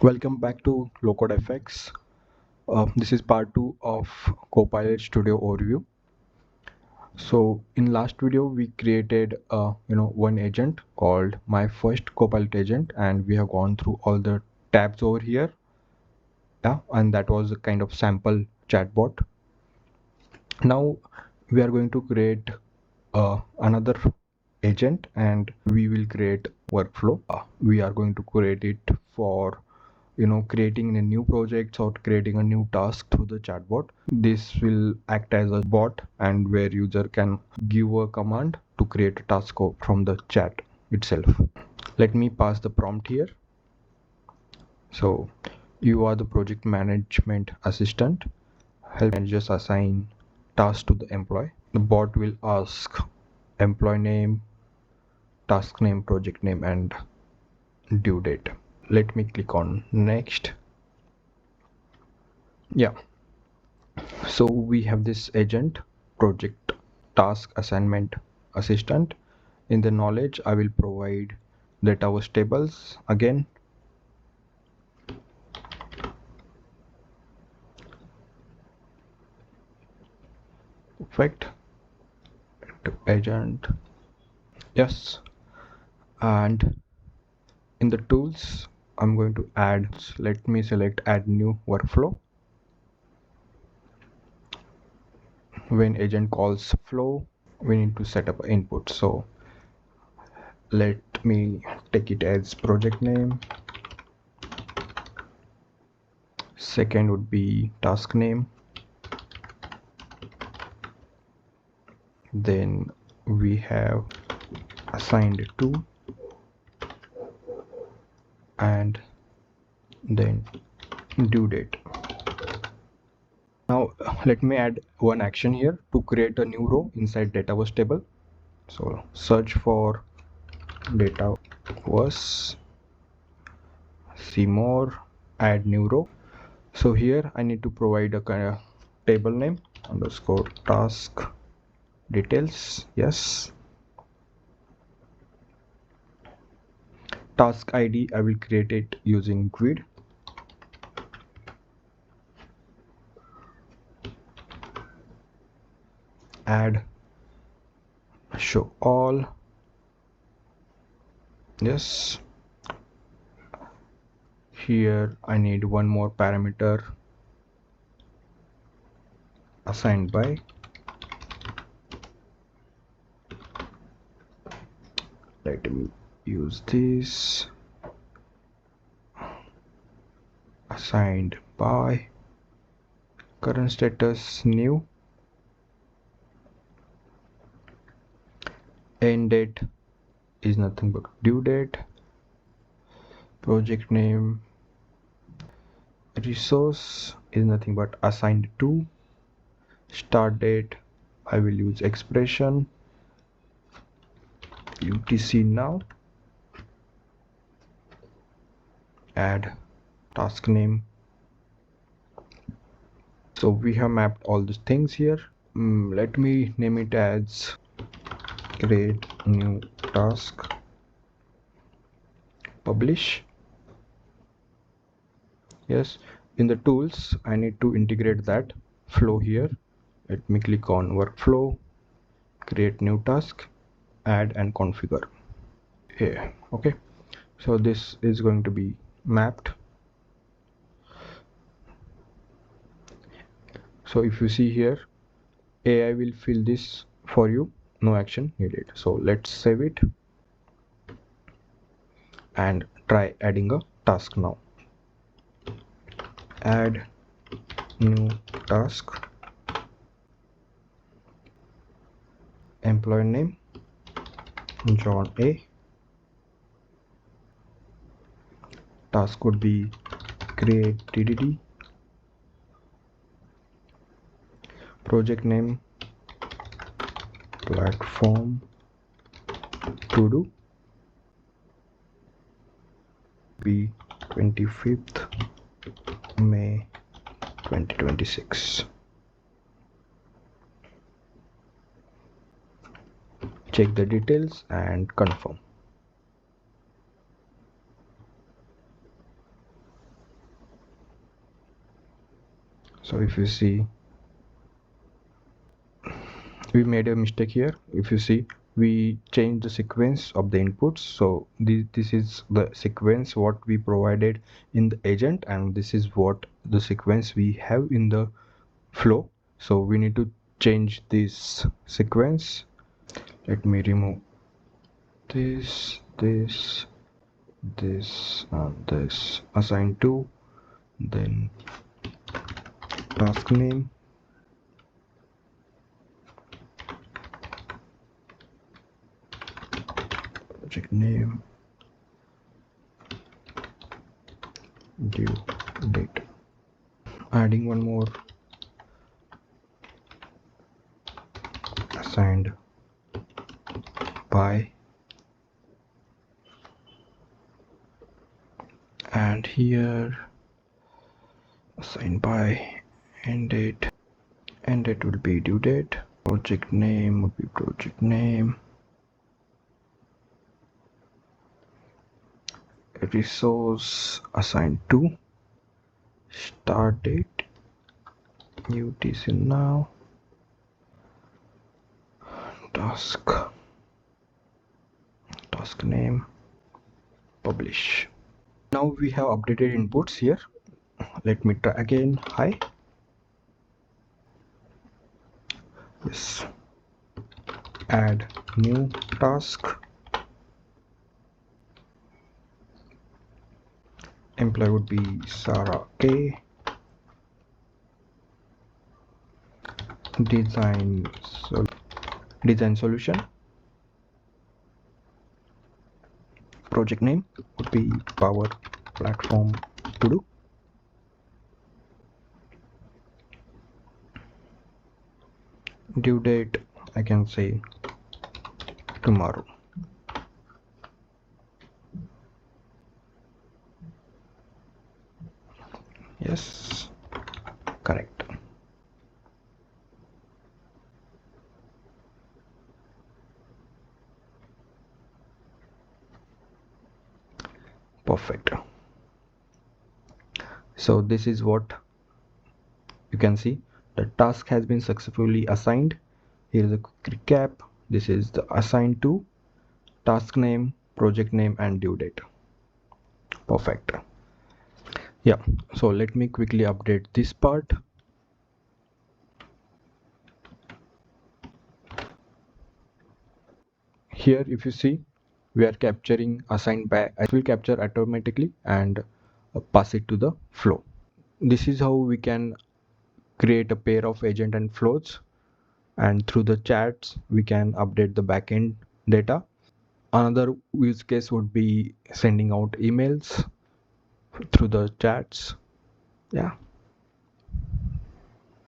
Welcome back to Low Code FX. This is part 2 of Copilot Studio overview. So in last video we created one agent called my first Copilot agent, and we have gone through all the tabs over here. Yeah, and that was a kind of sample chatbot. Now we are going to create another agent, and we will create workflow. We are going to create it for creating a new project or creating a new task through the chatbot. This will act as a bot, and where user can give a command to create a task from the chat itself. Let me pass the prompt here. So you are the project management assistant. Help managers assign tasks to the employee. The bot will ask employee name, task name, project name, and due date. Let me click on next. Yeah, so we have this agent, project task assignment assistant. In the knowledge, I will provide the tables tables again. Perfect. To agent, yes. And in the tools, I'm going to add, let me select add new workflow. When agent calls flow, we need to set up input. So let me take it as project name. Second would be task name. Then we have assigned to, and then due date. Now let me add one action here to create a new row inside database table. So search for database, see more, add new row. So here I need to provide a kind of table name underscore task details. Yes. Task ID, I will create it using grid. Add show all. Yes. Here I need one more parameter, assigned by. Let me use this, assigned by, current status new, end date is nothing but due date, project name, resource is nothing but assigned to, start date I will use expression, UTC now, add task name. So we have mapped all these things here. Let me name it as create new task, publish. Yes, in the tools I need to integrate that flow here. Let me click on workflow, create new task, add and configure. Yeah, okay, so this is going to be mapped. So if you see here, AI will fill this for you, no action needed. So let's save it and try adding a task now. Add new task, employee name John A, task would be create TDD, project name platform to do, be 25th May 2026. Check the details and confirm. So if you see, we made a mistake here. If you see, we changed the sequence of the inputs. So this is the sequence what we provided in the agent, and this is what the sequence we have in the flow. So we need to change this sequence. Let me remove this, and this. Assign to, then task name, project name, due date. Adding one more, assigned by, and here assigned by end date. End date will be due date. Project name would be project name. Resource assigned to, start date, UTC now, task name, publish. Now we have updated inputs here. Let me try again. Hi. Yes. Add new task. Employee would be Sarah K. Design solution. Project name would be Power Platform to do. Due date, I can say tomorrow. Yes, correct. Perfect. So this is what you can see. The task has been successfully assigned. Here is a quick recap. This is the assigned to, task name, project name, and due date. Perfect. Yeah, so let me quickly update this part. Here if you see, we are capturing assigned by, it will capture automatically and pass it to the flow. This is how we can create a pair of agent and flows, and through the chats we can update the backend data. Another use case would be sending out emails through the chats. Yeah.